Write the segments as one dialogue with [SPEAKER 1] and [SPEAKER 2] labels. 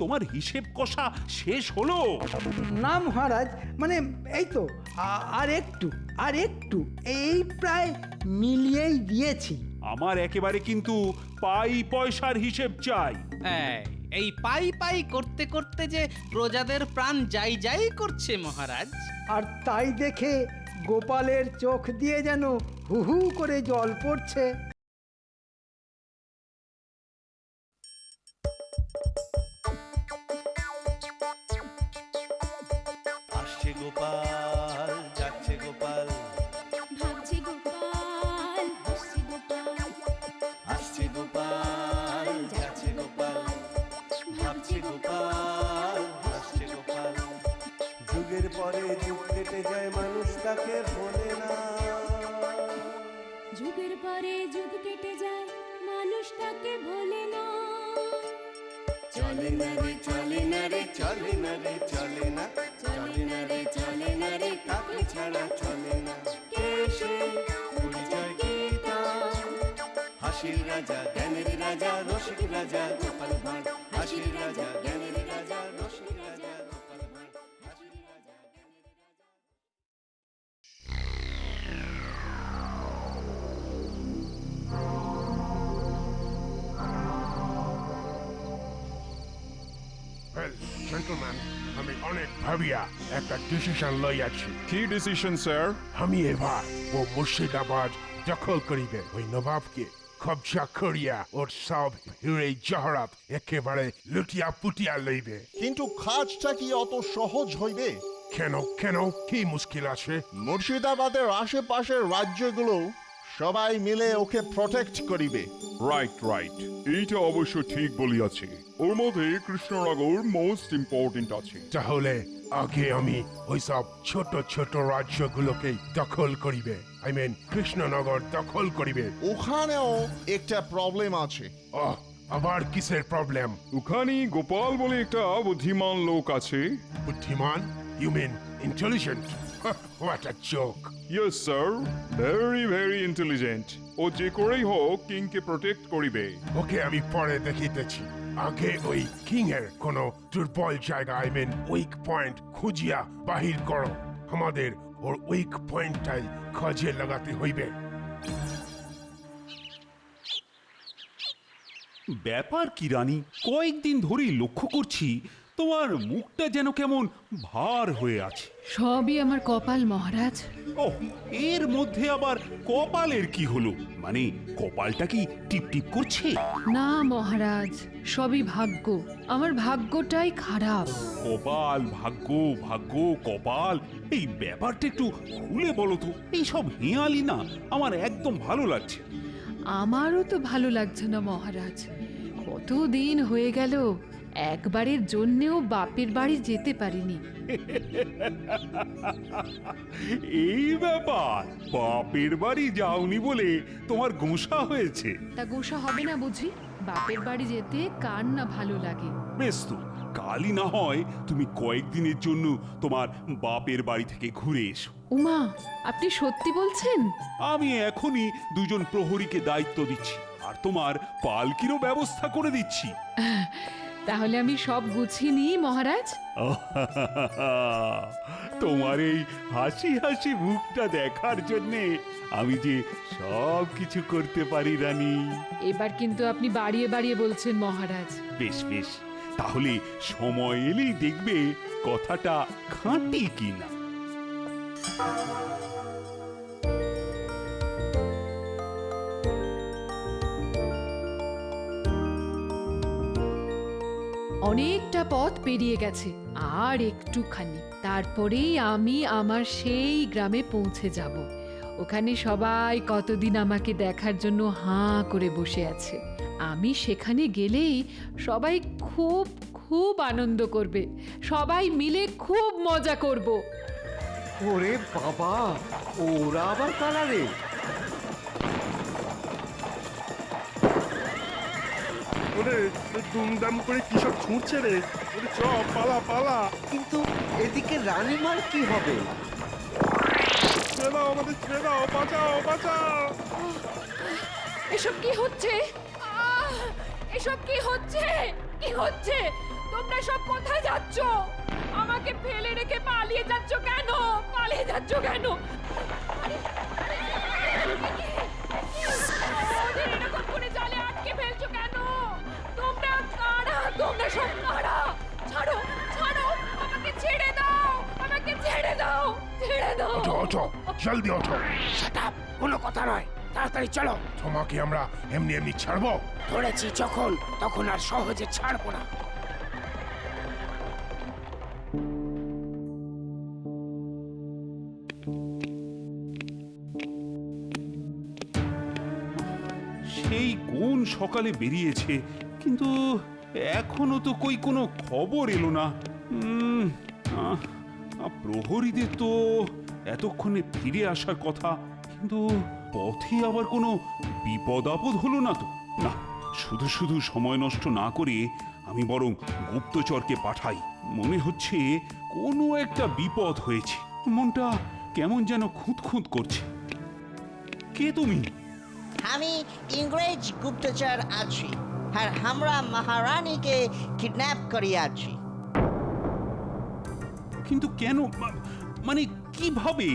[SPEAKER 1] তোমার হিসেব কষা শেষ হলো?
[SPEAKER 2] না মহারাজ, মানে এই তো আর একটু এই প্রায় মিলিয়েই দিয়েছি।
[SPEAKER 1] আমার একেবারে কিন্তু পাই পয়সার হিসেব চাই।
[SPEAKER 3] এই পাই পাই করতে করতে যে প্রজাদের প্রাণ যাই যাই করছে মহারাজ।
[SPEAKER 2] আর তাই দেখে গোপালের চোখ দিয়ে যেন হু হু করে জল পড়ছে।
[SPEAKER 4] আসছে গোপাল, যাচ্ছে গোপাল,
[SPEAKER 5] ভাবছে গোপাল, হাসছে গোপাল,
[SPEAKER 4] আসছে গোপাল, যাচ্ছে গোপাল, ভাবছে গোপাল, হাসছে গোপাল। যুগের পরে যুগ কেটে যায়, মানুষ তাকে ভোলে না।
[SPEAKER 5] যুগের পরে যুগ কেটে যায়, মানুষ তাকে ভোলে না।
[SPEAKER 4] চলে না রে, চলে না রে, চলে না রে, চলে না, চলে না রে, চলে না রে, তাকে ছাড়া চলে না। কে সে? পরিচয় কি তার? হাসির রাজা, জ্ঞানের রাজা, রসিক রাজা গোপাল ভাঁড়। হাসির রাজা, জ্ঞানের রাজা, রসিক রাজা গোপাল ভাঁড়। হাসির রাজা, জ্ঞানের রাজা।
[SPEAKER 6] Well, gentlemen, আমি অনেক ভাবিয়া একটা ডিসিশন লইয়াছি।
[SPEAKER 7] কি ডিসিশন স্যার?
[SPEAKER 6] আমি এবার ও মুর্শিদাবাদ দখল করিবে, ওই নবাবকে কবজা করিয়া ওর সব হিরে জহরাত একেবারে লুটিয়া পুটিয়া লইবে।
[SPEAKER 8] কিন্তু কাজটা কি অত সহজ হইবে?
[SPEAKER 6] কেন কেন কি মুশকিল আছে?
[SPEAKER 8] মুর্শিদাবাদের আশেপাশের রাজ্যগুলো সবাই মিলে ওকে প্রটেক্ট করিবে।
[SPEAKER 7] রাইট রাইট, এইটা অবশ্য ঠিক বলিয়াছে। ওর মধ্যে কৃষ্ণনগর মোস্ট ইম্পর্টেন্ট আছে।
[SPEAKER 6] তাহলে আগে আমি ওইসব ছোট ছোট রাজ্যগুলোকে দখল করিবে, আই মিন কৃষ্ণনগর দখল করিবে।
[SPEAKER 8] ওখানেও একটা প্রবলেম আছে।
[SPEAKER 6] আবার কিসের প্রবলেম?
[SPEAKER 7] ওখানে গোপাল বলে একটা বুদ্ধিমান লোক আছে।
[SPEAKER 6] বুদ্ধিমান? You mean intelligent? What a joke!
[SPEAKER 7] Yes sir, very very intelligent. ও যে করেই হোক কিংকে প্রোটেক্ট করিবে।
[SPEAKER 6] ওকে আমি পরে দেখিতেছি। আগে ওই কিং এর কোন দুর্বল জায়গা, আই মিন উইক পয়েন্ট খুঁজিয়া বাহির করো। আমাদের ওর উইক পয়েন্টটাই কাজে লাগাতে হইবে।
[SPEAKER 1] ব্যাপার কি রানী, কয়েকদিন ধরেই লক্ষ্য করছি তোমার মুখটা যেন কেমন ভার হয়ে আছে।
[SPEAKER 9] সবই আমার কপাল মহারাজ।
[SPEAKER 1] ওহ, এর মধ্যে আবার কপালের কি হলো? মানে কপালটা কি টিপ টিপ করছে?
[SPEAKER 9] না মহারাজ, সবই ভাগ্য। আমার ভাগ্যটাই খারাপ।
[SPEAKER 1] কপাল, ভাগ্য, ভাগ্য, কপাল, এই ব্যাপারটা একটু খুলে বলো তো। এইসব হেঁয়ালি না আমার একদম ভালো লাগছে।
[SPEAKER 9] আমারও তো ভালো লাগছে না মহারাজ। কতদিন হয়ে গেল একবারের জন্যেও বাপের বাড়ি যেতে পারিনি।
[SPEAKER 1] এই ব্যাপার, বাপের বাড়ি যাওনি বলে তোমার গোঁসা হয়েছে?
[SPEAKER 9] তা গোসা হবে না বুঝি? বাপের বাড়ি যেতে কার না ভালো লাগে।
[SPEAKER 1] বেশ তো, কালই না হয় তুমি কয়েকদিনের জন্য তোমার বাপের বাড়ি থেকে ঘুরে এসো।
[SPEAKER 9] উমা, আপনি সত্যি বলছেন?
[SPEAKER 1] আমি এখনই দুজন প্রহরীকে দায়িত্ব দিচ্ছি, আর তোমার পালকিরও ব্যবস্থা করে দিচ্ছি।
[SPEAKER 9] তাহলে আমি সব গুছিয়ে নিই মহারাজ।
[SPEAKER 1] তোমার এই হাসি হাসি মুখটা দেখার জন্যে আমি যে সব কিছু করতে পারি রানী।
[SPEAKER 9] এবার কিন্তু আপনি বাড়িয়ে বাড়িয়ে বলছেন মহারাজ।
[SPEAKER 1] বেশ বেশ, তাহলে সময় এলেই দেখবে কথাটা খাঁটি কিনা।
[SPEAKER 9] অনেকটা পথ পেরিয়ে গেছে, আর একটুখানি, তারপরেই আমি আমার সেই গ্রামে পৌঁছে যাব। ওখানে সবাই কতদিন আমাকে দেখার জন্য হাঁ করে বসে আছে। আমি সেখানে গেলেই সবাই খুব খুব আনন্দ করবে, সবাই মিলে খুব মজা করব।
[SPEAKER 10] ওরে বাবা, ওরা আবার কারা রে?
[SPEAKER 6] ওরে দুমদাম করে কি সব ছুটছে রে! ওরে চ, পালা পালা!
[SPEAKER 10] কিন্তু এদিকে রানীমার কি হবে?
[SPEAKER 6] ছেড়ে দাও আমাদের, ছেড়ে দাও! বাঁচাও বাঁচাও!
[SPEAKER 9] এসব কি হচ্ছে? এসব কি হচ্ছে? কি হচ্ছে? তোমরা সব কোথায় যাচ্ছ? আমাকে ফেলে রেখে পালিয়ে যাচ্ছ কেন? পালিয়ে যাচ্ছ কেন? আরে, ওদের এরকম করে জালে আটকে ফেলছো কেন? তোমরা কারা? তোমরা সব কারা? ছাড়ো, ছাড়ো, আমাকে ছেড়ে দাও, আমাকে ছেড়ে দাও, ছেড়ে দাও।
[SPEAKER 6] ওঠো ওঠো, জলদি ওঠো।
[SPEAKER 11] শাট আপ, কোনো কথা নয়, তাড়াতাড়ি চলো।
[SPEAKER 6] তোমাকে আমরা এমনি এমনি ছাড়বো?
[SPEAKER 11] ধরেছি যখন, তখন আর সহজে ছাড়বো না।
[SPEAKER 1] সেই কোন সকালে বেরিয়েছে, কিন্তু এখনো তো কই কোনো খবর এলো না। প্রহরীদের তো এতক্ষণে ফিরে আসার কথা, কিন্তু পথে আবার কোনো বিপদ আপদ হলো না তো? না, শুধু শুধু সময় নষ্ট না করে আমি বরং গুপ্তচরকে পাঠাই। মনে হচ্ছে কোনো একটা বিপদ হয়েছে। মনটা কেমন যেন খুঁত করছে। কে তুমি?
[SPEAKER 12] আমি ইংরেজ গুপ্তচর আছি, আর আমরা মহারানীকে কিডন্যাপ করিয়াছি।
[SPEAKER 1] কিন্তু কেন, মানে কিভাবে?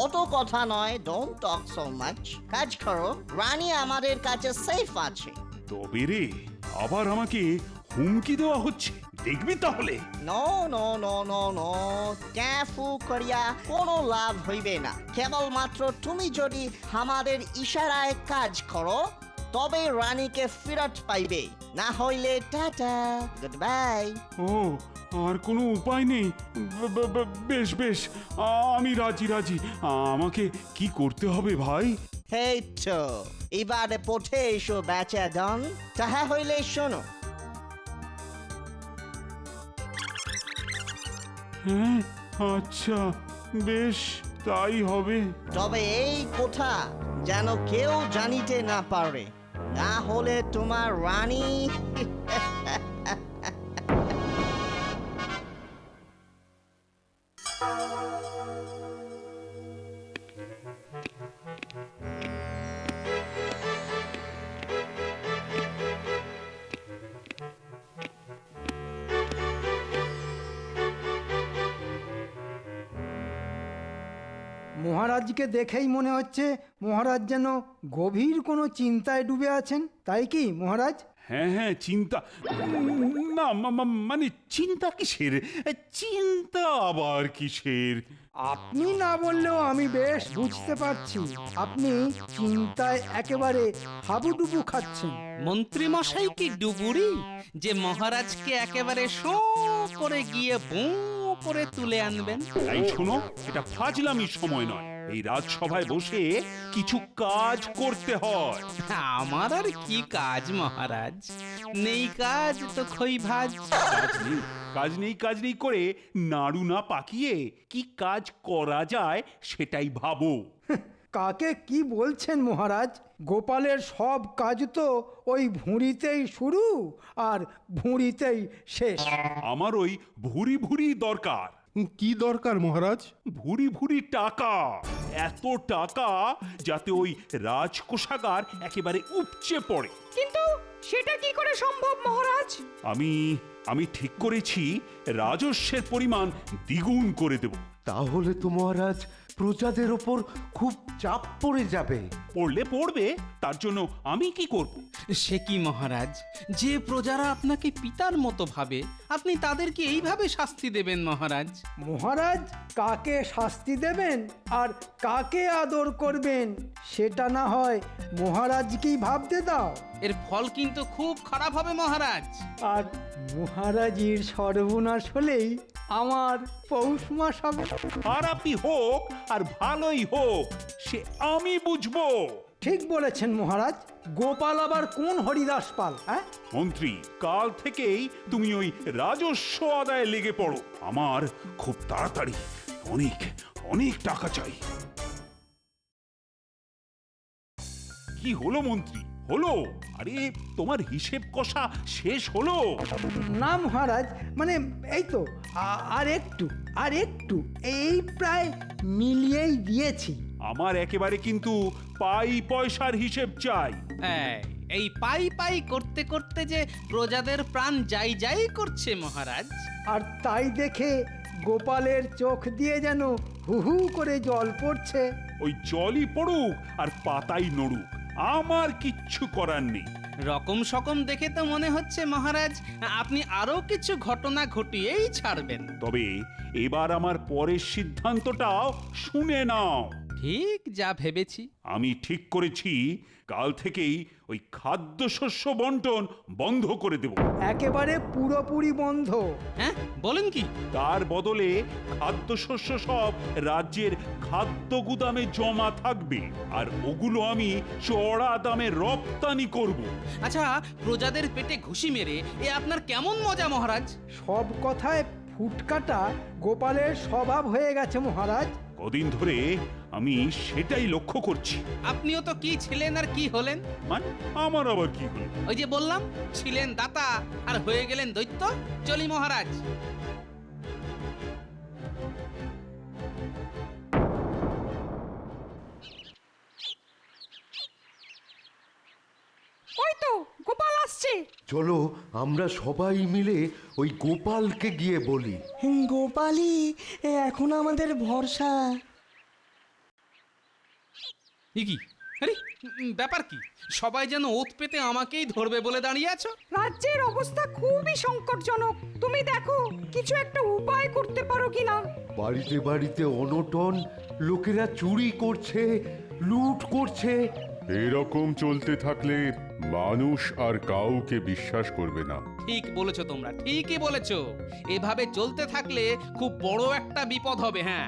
[SPEAKER 12] অত কথা নয়, ডোন্ট টক সো মাচ। কাজ করো, রানী আমাদের কাছে সেফ আছে।
[SPEAKER 1] তবে রে, আবার আমাকে হুমকি দেওয়া হচ্ছে, দেখবি তাহলে।
[SPEAKER 12] No no no no no, ক্যাফু করিয়া কোনো লাভ হইবে না। কেবলমাত্র তুমি যদি আমাদের ইশারায় কাজ করো, তবে রানীকে ফেরত পাইবে, না হইলে টাটা, গুড বাই।
[SPEAKER 1] ও, আর কোনো উপায় নেই? বেশ বেশ, আমি রাজি। আমাকে কি করতে হবে ভাই?
[SPEAKER 12] এই তো, এবারে পথে এসো বেচা দন। তাহা হইলে শোনো,
[SPEAKER 1] হ্যাঁ, আচ্ছা, বেশ, তাই হবে।
[SPEAKER 12] তবে এই কথা যেন কেউ জানিতে না পারে, না হলে তোমার রানী
[SPEAKER 2] মহারাজকে দেখেই মনে হচ্ছে মহারাজ যেন গভীর কোনো চিন্তায় ডুবে আছেন, তাই কি মহারাজ?
[SPEAKER 1] হ্যাঁ, চিন্তা না, মানে চিন্তা কিসের? চিন্তা আবার কিসের?
[SPEAKER 2] আপনি না বললেও আমি বেশ বুঝতে পারছি, আপনি চিন্তায় একেবারে হাবুডুবু খাচ্ছেন।
[SPEAKER 3] মন্ত্রী মশাই কি ডুবুরি যে মহারাজকে একেবারে শো করে গিয়ে বো করে তুলে আনবেন?
[SPEAKER 1] তাই শোনো, এটা ফাজলামির সময় নয়। এই রাজসভায় বসে কিছু কাজ করতে হয়।
[SPEAKER 3] আমার আর কি কাজ মহারাজ? নেই কাজ তো খই ভাজ।
[SPEAKER 1] কাজ নেই করে নাড়ু না পাকিয়ে কি কাজ করা যায় সেটাই ভাবো।
[SPEAKER 2] কাকে কি বলছেন মহারাজ? গোপালের সব কাজ তো ওই ভুঁড়িতেই শুরু আর ভুঁড়িতেই শেষ।
[SPEAKER 1] আমার ওই ভুরি দরকার।
[SPEAKER 6] কি দরকার মহারাজ?
[SPEAKER 1] ভুরি টাকা, এত টাকা যাতে ওই রাজকোষাগার একেবারে উপচে পড়ে।
[SPEAKER 9] কিন্তু সেটা কি করে সম্ভব মহারাজ?
[SPEAKER 1] আমি ঠিক করেছি রাজস্বের পরিমাণ দ্বিগুণ করে দেব।
[SPEAKER 10] তাহলে তো মহারাজ প্রজাদের ওপর খুব চাপ পড়ে যাবে।
[SPEAKER 1] পড়বে, তার জন্য আমি কি করব?
[SPEAKER 3] সে কি মহারাজ, যে প্রজারা আপনাকে পিতার মতো ভাবে, আপনি তাদেরকে এইভাবে শাস্তি দেবেন মহারাজ?
[SPEAKER 2] মহারাজ কাকে শাস্তি দেবেন আর কাকে আদর করবেন সেটা না হয় মহারাজকেই ভাবতে দাও।
[SPEAKER 3] এর ফল কিন্তু খুব খারাপ হবে মহারাজ।
[SPEAKER 2] আর মহারাজের সর্বনাশ হলেই আমার পৌষ মাস হবে।
[SPEAKER 1] খারাপই হোক আর ভালোই হোক, সে আমি বুঝবো।
[SPEAKER 2] ঠিক বলেছেন মহারাজ। গোপাল আবার কোন হরিদাস পাল? হ্যাঁ
[SPEAKER 1] মন্ত্রী, কাল থেকেই তুমি ওই রাজস্ব আদায়ে লেগে পড়ো। আমার খুব তাড়াতাড়ি অনেক টাকা চাই। কি হলো মন্ত্রী, হলো? আরে, তোমার হিসেব কষা শেষ হলো?
[SPEAKER 2] না মহারাজ, মানে এই তো আর একটু এই প্রায় মিলিয়েই দিয়েছি।
[SPEAKER 1] আমার একেবারে কিন্তু পাই পয়সার হিসেব চাই।
[SPEAKER 3] এই পাই পাই করতে করতে যে প্রজাদের প্রাণ যাই যাই করছে মহারাজ।
[SPEAKER 2] আর তাই দেখে গোপালের চোখ দিয়ে যেন হু হু করে জল পড়ছে।
[SPEAKER 1] ওই জলই পড়ুক আর পাতাই নড়ুক, আমার কিচ্ছু করার নেই।
[SPEAKER 3] রকম সকম দেখে তো মনে হচ্ছে মহারাজ আপনি আরো কিছু ঘটনা ঘটিয়েই ছাড়বেন।
[SPEAKER 1] তবে এবার আমার পরের সিদ্ধান্তটাও শুনে নাও।
[SPEAKER 3] ঠিক যা ভেবেছি।
[SPEAKER 1] আমি ঠিক করেছি কাল থেকেই ওই খাদ্যশস্য বন্টন বন্ধ করে দেব।
[SPEAKER 2] একেবারে পুরোপুরি বন্ধ।
[SPEAKER 3] হ্যাঁ বলেন কি?
[SPEAKER 1] তার বদলে খাদ্যশস্য সব রাজ্যের খাদ্য গুদামে জমা থাকবে, আর ওগুলো আমি চড়া দামে রপ্তানি করব।
[SPEAKER 3] আচ্ছা, প্রজাদের পেটে ঘুষি মেরে এ আপনার কেমন মজা মহারাজ?
[SPEAKER 2] সব কথায় ফুটকাটা গোপালের স্বভাব হয়ে গেছে মহারাজ।
[SPEAKER 1] কদিন ধরে আমি সেটাই লক্ষ্য করছি।
[SPEAKER 3] আপনিও তো কি ছিলেন আর কি হলেন?
[SPEAKER 1] মানে আমার আবার কি হলো?
[SPEAKER 3] ওই যে বললাম, ছিলেন দাতা আর হয়ে গেলেন দৈত্য। চলি মহারাজ।
[SPEAKER 5] ওই তো গোপাল আসছে।
[SPEAKER 10] চলো আমরা সবাই মিলে ওই গোপালকে গিয়ে বলি।
[SPEAKER 12] গোপালই এখন আমাদের ভরসা।
[SPEAKER 3] কি আরে ব্যাপার কি? সবাই যেন ওত পেতে আমাকেই ধরবে বলে দাঁড়িয়ে আছো।
[SPEAKER 5] রাজ্যের অবস্থা খুবই সংকটজনক। তুমি দেখো কিছু একটা উপায় করতে পারো কিনা।
[SPEAKER 10] বাড়িতে বাড়িতে অনটন, লোকেরা চুরি করছে, লুট করছে।
[SPEAKER 7] এরকম চলতে থাকলে মানুষ আর কাউকে বিশ্বাস করবে না।
[SPEAKER 3] ঠিক বলেছো তোমরা, ঠিকই বলেছো। এভাবে চলতে থাকলে খুব বড় একটা বিপদ হবে। হ্যাঁ,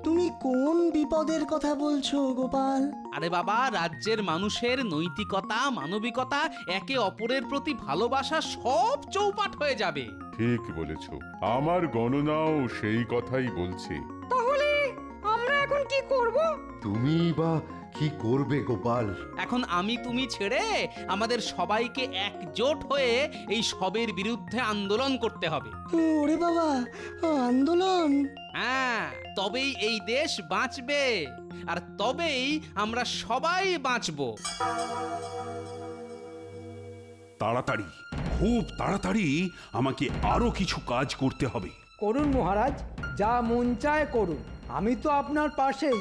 [SPEAKER 12] তুমি কোন বিপদের কথা বলছো গোপাল?
[SPEAKER 3] আরে বাবা, রাজ্যের মানুষের নৈতিকতা, মানবিকতা, একে অপরের প্রতি ভালোবাসা সব চৌপাট হয়ে যাবে।
[SPEAKER 7] ঠিক বলেছ, আমার গণনাও সেই কথাই বলছে।
[SPEAKER 5] তাহলে আমরা এখন কি করব?
[SPEAKER 10] তুমি বা কি করবে গোপাল?
[SPEAKER 3] এখন আমি তুমি ছেড়ে আমাদের সবাইকে একজোট হয়ে এই সবের বিরুদ্ধে আন্দোলন করতে হবে।
[SPEAKER 12] ওরে বাবা, আন্দোলন!
[SPEAKER 3] হ্যাঁ, তবেই এই দেশ বাঁচবে, আর তবেই আমরা সবাই বাঁচবো।
[SPEAKER 1] তাড়াতাড়ি, খুব তাড়াতাড়ি আমাকে আরো কিছু কাজ করতে হবে।
[SPEAKER 2] করুন মহারাজ, যা মন চায় করুন। আমি তো আপনার পাশেই,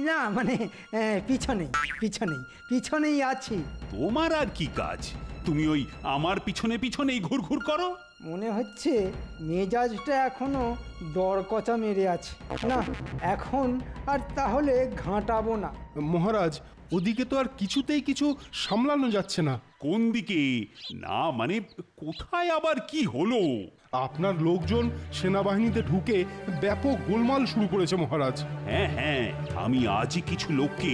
[SPEAKER 2] না মানে পিছনেই আছি।
[SPEAKER 1] তোমার আর কি কাজ? তুমি ওই আমার পিছনে পিছনেই ঘুরঘুর করো।
[SPEAKER 2] মনে হচ্ছে মেজাজটা এখনো দরকচা মেরে আছে। না, এখন আর তাহলে ঘাঁটাবো না।
[SPEAKER 13] মহারাজ, ওদিকে তো আর কিছুতেই কিছু সামলানো যাচ্ছে না।
[SPEAKER 1] কোন দিকে? না মানে কোথায় আবার কি হলো?
[SPEAKER 13] আপনার লোকজন সেনাবাহিনীতে ঢুকে ব্যাপক গোলমাল শুরু করেছে মহারাজ।
[SPEAKER 1] হ্যাঁ হ্যাঁ, আমি আজই কিছু লোককে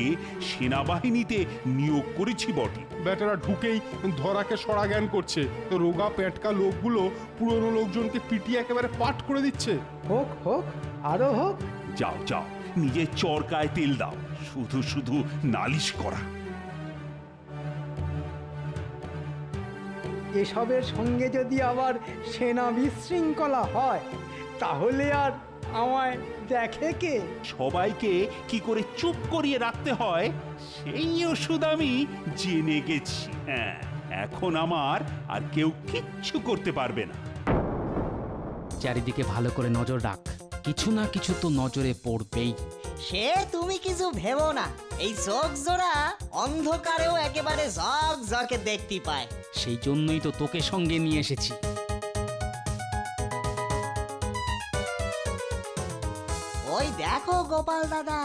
[SPEAKER 1] সেনাবাহিনীতে নিয়োগ করেছি বটে।
[SPEAKER 13] ব্যাটারা ঢুকেই ধরাকে সরা জ্ঞান করছে। তো রোগা পেটকা লোকগুলো পুরনো লোকজনকে পিটিয়ে একেবারে পাট করে দিচ্ছে।
[SPEAKER 2] হোক হোক, আরো হোক।
[SPEAKER 1] যাও যাও, নিজের চরকায় তেল দাও, শুধু শুধু নালিশ করা।
[SPEAKER 2] এসবের সঙ্গে যদি আবার সেনা বিশৃঙ্খলা হয় তাহলে আর আমায় দেখে কে?
[SPEAKER 1] সবাইকে কি করে চুপ করিয়ে রাখতে হয় সেই ওষুধ আমি জেনে গেছি। হ্যাঁ, এখন আমার আর কেউ কিচ্ছু করতে পারবে না।
[SPEAKER 3] চারিদিকে ভালো করে নজর রাখ, কিছু না কিছু তো নজরে পড়বেই।
[SPEAKER 12] সে তুমি কিছু ভেবো না, এই চোখ জোড়া অন্ধকারেও একেবারে ঝকঝকে দেখতে পায়।
[SPEAKER 3] সেই জন্যই তো তোকে সঙ্গে নিয়ে এসেছি।
[SPEAKER 12] ওই দেখো গোপাল দাদা,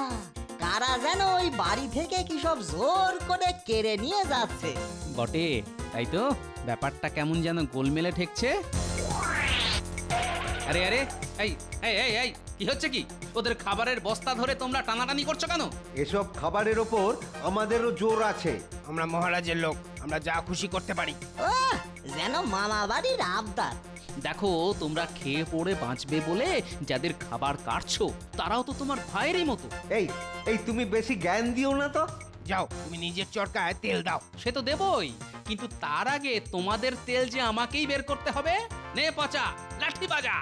[SPEAKER 12] কারা যেন ওই বাড়ি থেকে কি সব জোর করে কেড়ে নিয়ে যাচ্ছে।
[SPEAKER 3] বটে, তাই তো ব্যাপারটা কেমন যেন গোলমেলে ঠেকছে। আরে আরে, এই এই এই এই কি হচ্ছে কি? ওদের খাবারের বস্তা ধরে তোমরা টানাটানি করছো কেন?
[SPEAKER 10] এসব খাবারের ওপর আমাদেরও জোর আছে।
[SPEAKER 11] আমরা মহারাজের লোক, আমরা যা খুশি করতে পারি।
[SPEAKER 12] যেন মামা বাড়ির আবদার।
[SPEAKER 3] দেখো, তোমরা খেয়ে পড়ে বাঁচবে বলে যাদের খাবার কাটছো তারাও তো তোমার ভাইয়েরই মতো।
[SPEAKER 10] এই তুমি বেশি জ্ঞান দিও না তো।
[SPEAKER 11] যাও, তুমি নিজের চরকায় তেল দাও।
[SPEAKER 3] সে তো দেবই, কিন্তু তার আগে তোমাদের তেল যে আমাকেই বের করতে হবে। নে পচা, লাঠি বাজা।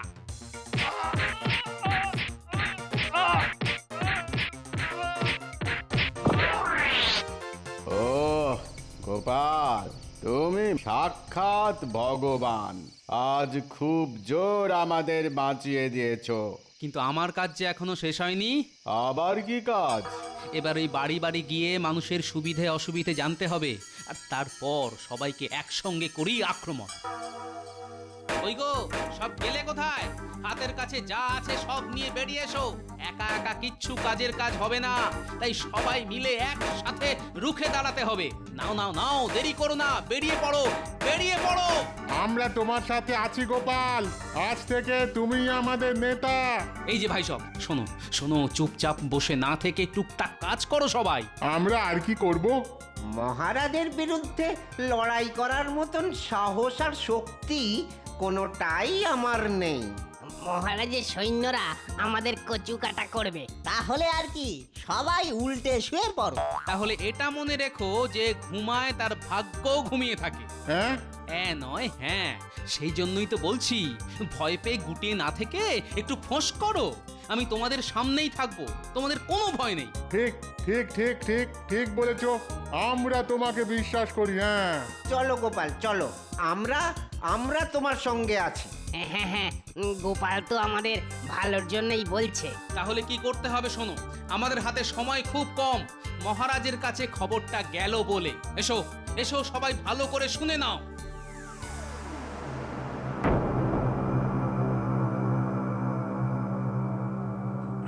[SPEAKER 8] ও
[SPEAKER 14] গোপাল, তুমি সাক্ষাৎ ভগবান। আজ খুব জোর আমাদের বাঁচিয়ে দিয়েছো।
[SPEAKER 3] কিন্তু আমার কাজ যে এখনো শেষ হয়নি।
[SPEAKER 14] আবার কি কাজ?
[SPEAKER 3] এবার ওই বাড়ি বাড়ি গিয়ে মানুষের সুবিধে অসুবিধে জানতে হবে, আর তারপর সবাইকে একসঙ্গে করেই আক্রমণ। ওই গো, সব গেলে কোথায়? হাতের কাছে যা আছে সব নিয়ে বেরিয়ে এসো। একা একা কিচ্ছু কাজের কাজ হবে না, তাই সবাই মিলে একসাথে রুখে দাঁড়াতে হবে। নাও নাও নাও, দেরি করো না, বেরিয়ে পড়ো, বেরিয়ে পড়ো।
[SPEAKER 13] আমরা তোমার সাথে আছি গোপাল, আজ থেকে তুমি আমাদের নেতা।
[SPEAKER 3] এই যে ভাই সব শোনো শোনো, চুপচাপ বসে না থেকে টুকটাক কাজ করো সবাই।
[SPEAKER 13] আমরা আর কি করব?
[SPEAKER 15] মহারাজের বিরুদ্ধে লড়াই করার মতন সাহস আর শক্তি কোনোটাই আমার নেই।
[SPEAKER 11] মহারাজের সৈন্যরা আমাদের কচু কাটা করবে।
[SPEAKER 12] তাহলে আর কি, সবাই উল্টে শুয়ে পড়ো।
[SPEAKER 3] তাহলে এটা মনে রেখো যে ঘুমায় তার ভাগ্যও ঘুমিয়ে থাকে।
[SPEAKER 13] হ্যাঁ
[SPEAKER 3] নয় হ্যাঁ, সেই জন্যই তো বলছি, ভয় পেয়ে গুটিয়ে না থেকে একটু ফোঁস করো। আমি তোমাদের সামনেই থাকবো, তোমাদের কোনো ভয় নেই।
[SPEAKER 13] ঠিক ঠিক ঠিক ঠিক ঠিক বলেছো, আমরা তোমাকে বিশ্বাস করি। হ্যাঁ
[SPEAKER 15] চলো গোপাল চলো, আমরা আমরা তোমার সঙ্গে আছি।
[SPEAKER 11] হ্যাঁ হ্যাঁ, গোপাল তো আমাদের ভালোর জন্যই বলছে।
[SPEAKER 3] তাহলে কি করতে হবে শোনো, আমাদের হাতে সময় খুব কম। মহারাজের কাছে খবরটা গেল বলে। এসো এসো, সবাই ভালো করে শুনে নাও।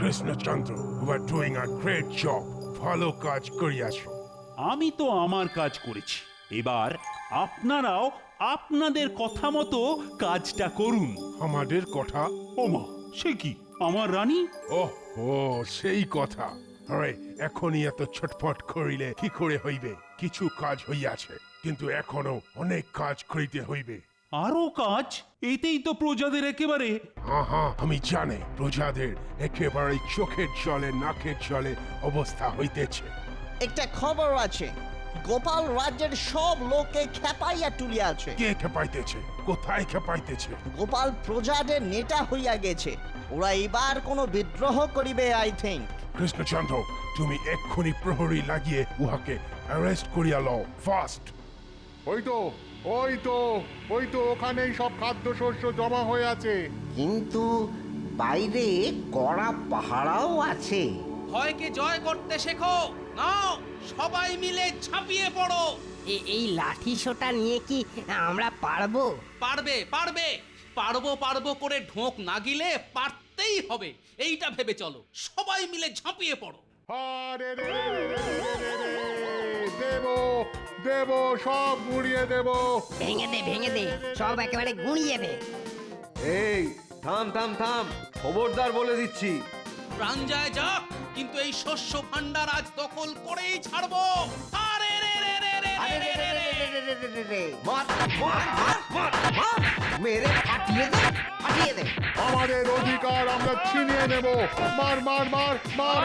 [SPEAKER 6] Krishnachandra, you are doing a great job. ভালো কাজ করিয়াছো।
[SPEAKER 1] আমি তো আমার কাজ করেছি, এবার আপনারাও আপনাদের কথা মতো কাজটা করুন।
[SPEAKER 6] আমাদের কথা?
[SPEAKER 1] ওমা, সে কি, আমার রানী?
[SPEAKER 6] ও সেই কথা। আরে এখনই এত ছটফট করিলে কি করে হইবে? কিছু কাজ হইয়াছে, কিন্তু এখনো অনেক কাজ করিতে হইবে।
[SPEAKER 1] আরো কাজ? এতেই তো প্রজাদের একেবারে।
[SPEAKER 6] হ্যাঁ, আমি জানি প্রজাদের একেবারে চোখের জলে নাকের জলে অবস্থা হইতেছে।
[SPEAKER 12] একটা খবর আছে, গোপাল রাজ্যের সব লোককে খেপাইয়া তুলিয়াছে।
[SPEAKER 6] কে খেপাইতেছে? কোথায় খেপাইতেছে?
[SPEAKER 12] গোপাল প্রজাদের নেতা হইয়া গেছে। ওরা এবার কোনো বিদ্রোহ করিবে আই থিঙ্ক।
[SPEAKER 6] কৃষ্ণচন্দ্র, তুমি এক্ষুনি প্রহরী লাগিয়ে উহাকে অ্যারেস্ট করিয়া লও, ফাস্ট।
[SPEAKER 13] ওই তো ওই তো ওই তো ওখানেই সব খাদ্যশস্য জমা হয়ে আছে।
[SPEAKER 15] কিন্তু বাইরে কড়া পাহারাও আছে।
[SPEAKER 3] ভয়কে জয় করতে শেখো। নাও, সবাই মিলে ঝাঁপিয়ে পড়ো।
[SPEAKER 11] এই লাঠি সোটা নিয়ে কি আমরা পারবো?
[SPEAKER 3] পারবে পারবে, পারবো করে ঢোক না গিলে পারতেই হবে, এইটা ভেবে চলো। সবাই মিলে ঝাঁপিয়ে পড়ো।
[SPEAKER 13] দেবো দেবো, সব গুঁড়িয়ে দেবো।
[SPEAKER 11] ভেঙে দে, সব একেবারে গুঁড়িয়ে দে।
[SPEAKER 10] এই থাম থাম থাম, খবরদার বলে দিচ্ছি।
[SPEAKER 3] প্রাণ যায় যাক, কিন্তু এই শস্য ভান্ডার আজ দখল করেই ছাড়বো। আরে রে রে রে রে রে রে রে রে।
[SPEAKER 15] মেরে ফাটিয়ে দে।
[SPEAKER 13] আমাদের অধিকার আমরা ছিনিয়ে নেব। মার মার মার মার।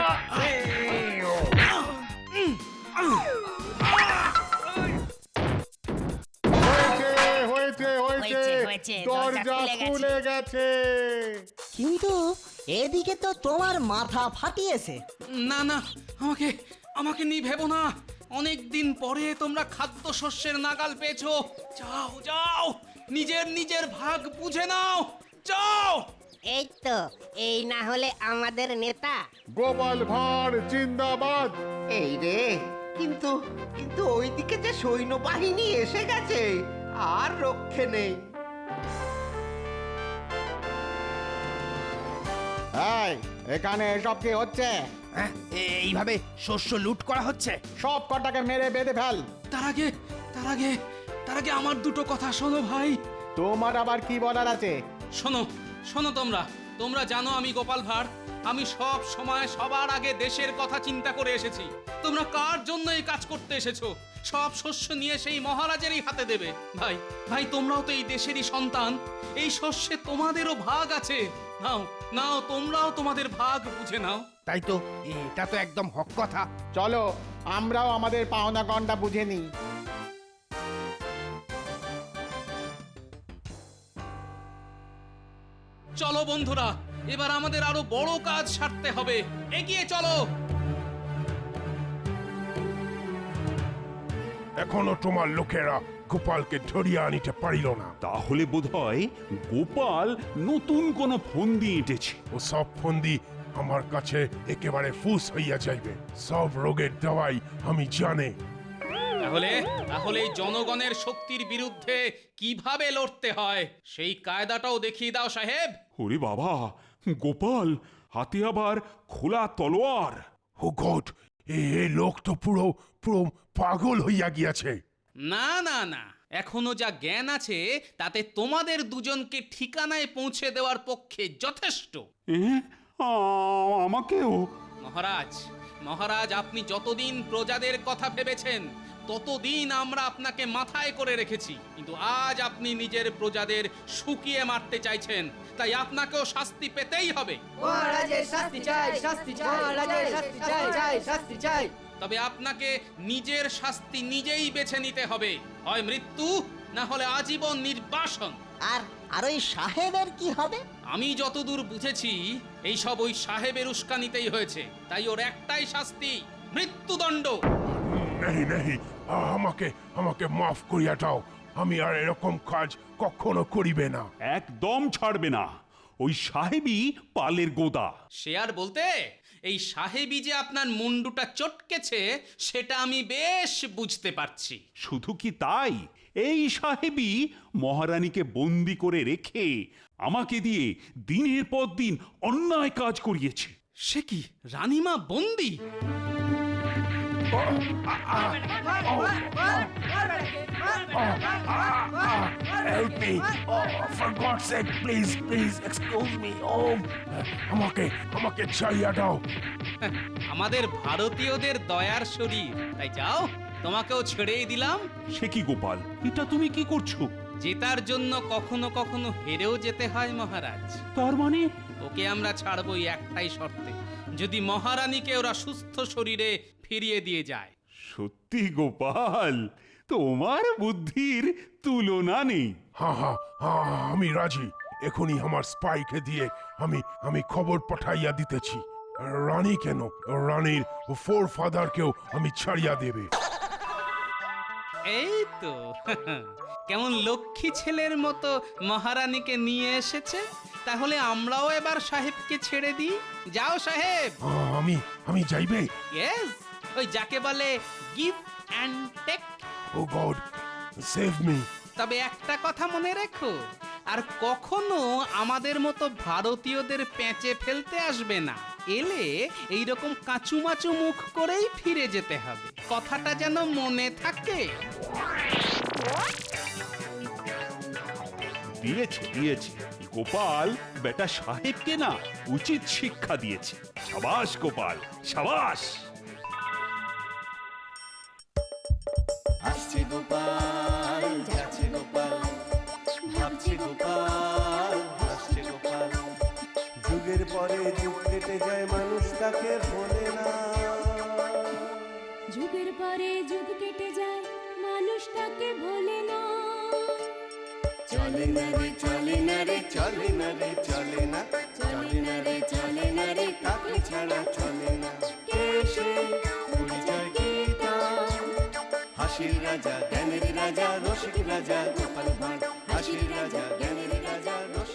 [SPEAKER 13] হয়েছে, দরজা খুলে গেছে।
[SPEAKER 12] কিন্তু এদিকে তো তোমার মাথা ফাটিয়েছে।
[SPEAKER 3] না না, আমাকে আমাকে নিয়ে ভেবো না। অনেক দিন পরে তোমরা খাদ্যশস্যের নাগাল পেয়েছো। যাও যাও, নিজের ভাগ বুঝে নাও, যাও।
[SPEAKER 11] এই তো, এই না হলে আমাদের নেতা
[SPEAKER 13] গোপাল ভাঁড় জিন্দাবাদ।
[SPEAKER 15] এই রে, কিন্তু কিন্তু ওইদিকে যে সৈন্যবাহিনী এসে গেছে, আর রক্ষে নেই।
[SPEAKER 14] এখানে এসব কি হচ্ছে?
[SPEAKER 10] এইভাবে শস্য লুট করা হচ্ছে।
[SPEAKER 14] সব কটাকে মেরে বেঁধে ফেল।
[SPEAKER 3] তার আগে আমার দুটো কথা শোনো ভাই।
[SPEAKER 14] তোমার আবার কি বলার আছে?
[SPEAKER 3] শোনো তোমরা জানো আমি গোপাল ভাঁড়। আমি সব সময় সবার আগে দেশের কথা চিন্তা করে এসেছি। তোমরা কার জন্য এই কাজ করতে এসেছো? সব শস্য নিয়ে সেই মহারাজেরই হাতে দেবে। ভাই তোমরাও তো এই দেশেরই সন্তান, এই শস্যে তোমাদেরও ভাগ আছে। নাও তোমরাও তোমাদের ভাগ বুঝে নাও।
[SPEAKER 10] তাই তো, এটা তো একদম হক কথা।
[SPEAKER 14] চলো আমরাও আমাদের পাওনা গন্ডা বুঝে নিই।
[SPEAKER 3] চলো বন্ধুরা, এবার আমাদের আরো বড় কাজ সারতে হবে। এগিয়ে চলো।
[SPEAKER 6] এখনো তোমার লোকেরা গোপালকে ধরিয়ে আনিতে পারিল না।
[SPEAKER 1] তাহলে বোধহয় গোপাল নতুন কোনো ফন্দি এঁটেছে।
[SPEAKER 6] ও সব ফন্দি আমার কাছে একেবারে ফুস হইয়া যাইবে। সব রোগের দাওয়াই আমি জানে।
[SPEAKER 3] তাহলে তাহলে এই জনগণের শক্তির বিরুদ্ধে কিভাবে লড়তে হয় সেই কায়দাটাও দেখিয়ে দাও সাহেব।
[SPEAKER 1] ওরে বাবা, গোপাল হাতে আবার খোলা তলোয়ার।
[SPEAKER 6] ও গড, এ লোক তো পুরো পুরো পাগল হইয়া গিয়াছে।
[SPEAKER 3] না না না, এখনো যা জ্ঞান আছে তাতে তোমাদের দুজনকে ঠিকানায় পৌঁছে দেওয়ার পক্ষে যথেষ্ট।
[SPEAKER 1] আমাকেও?
[SPEAKER 3] মহারাজ মহারাজ, আপনি যতদিন প্রজাদের কথা ভেবেছেন ততদিন আমরা আপনাকে মাথায় করে রেখেছি, কিন্তু আজ আপনি নিজের প্রজাদের শুকিয়ে মারতে চাইছেন, তাই আপনাকেও শাস্তি পেতেই হবে। তবে আপনাকে নিজের শাস্তি নিজেই বেছে নিতে হবে, হয় মৃত্যু না হলে আজীবন নির্বাসন।
[SPEAKER 12] আর আর ওই সাহেবের কি হবে?
[SPEAKER 3] আমি যতদূর বুঝেছি এইসব ওই সাহেবের উস্কানিতেই হয়েছে, তাই ওর একটাই শাস্তি, মৃত্যুদণ্ড।
[SPEAKER 6] নেই নেই, আমাকে আমাকে মাফ করিয়া দাও। আমি আর এরকম কাজ কখনো করিবে না।
[SPEAKER 1] একদম ছাড়বে না। ওই সাহেবই পালের গোদা।
[SPEAKER 3] সে আর বলতে, এই সাহেবই যে আপনার মুন্ডুটা চটকেছে সেটা আমি বেশ বুঝতে পারছি।
[SPEAKER 1] শুধু কি তাই, এই সাহেবই মহারানীকে বন্দি করে রেখে আমাকে দিয়ে দিনের পর দিন অন্যায় কাজ করিয়েছে।
[SPEAKER 3] সে কি, রানীমা বন্দি?
[SPEAKER 6] Help me! Oh, for God's sake, please, please, excuse me. Oh, আমাকে ছাড়িয়া দাও।
[SPEAKER 3] আমাদের ভারতীয়দের দয়ার শরীর, তাই যাও, তোমাকেও ছেড়েই দিলাম।
[SPEAKER 1] সে কি গোপাল, এটা তুমি কি করছো?
[SPEAKER 3] জেতার জন্য কখনো কখনো হেরেও যেতে হয় মহারাজ।
[SPEAKER 1] তার মানে?
[SPEAKER 3] ওকে আমরা ছাড়বই একটাই শর্তে, যদি মহারানীকে ওরা সুস্থ শরীরে ফিরিয়ে দিয়ে যায়।
[SPEAKER 1] সত্যি গোপাল, তোমার বুদ্ধির তুলনা নেই।
[SPEAKER 6] হ্যাঁ হ্যাঁ হ্যাঁ, আমি রাজি। এখনই আমার স্পাইকে দিয়ে আমি খবর পাঠাইয়া দিতেছি। রানী কেন, রানীর ফোর ফাদারকেও আমি ছাড়িয়া দেবে।
[SPEAKER 3] এই তো কেমন লক্ষ্মী ছেলের মতো মহারানীকে নিয়ে এসেছে। তাহলে আমরাও এবার সাহেবকে ছেড়ে দিই। যাও সাহেব।
[SPEAKER 6] আমি যাইবে?
[SPEAKER 3] ইয়েস, ওই যাকে বলে give and take.
[SPEAKER 6] Oh God, save me.
[SPEAKER 3] তবে একটা কথা মনে রেখো, আর কখনো আমাদের মতো ভারতীয়দের পেঁচে ফেলতে আসবে না। এলে এইরকম কাঁচুমাচু মুখ করেই ফিরে যেতে হবে, কথাটা যেন মনে থাকে।
[SPEAKER 1] দিয়েছে দিয়েছে, গোপাল বেটা সাহেবকে না উচিত শিক্ষা দিয়েছে। সাবাস গোপাল, সাবাস।
[SPEAKER 4] আসছে গোপাল, যাচ্ছে গোপাল, ভাবছে গোপাল, হাসছে গোপাল। যুগের পরে যুগ কেটে যায়, মানুষ তাকে ভোলে না।
[SPEAKER 16] যুগের পরে যুগ কেটে যায়, মানুষ তাকে ভোলে না।
[SPEAKER 4] চলে না রে, চলে না রে, চলে না রে, চলে না, চলে না রে, চলে না রে, তাকে ছাড়া চলে না। কে সে, পরিচয় কি তার? হাসির রাজা, জ্ঞানের রাজা, রসিক রাজা, গোপাল ভাঁড়। হাসির রাজা, জ্ঞানের রাজা, রসিক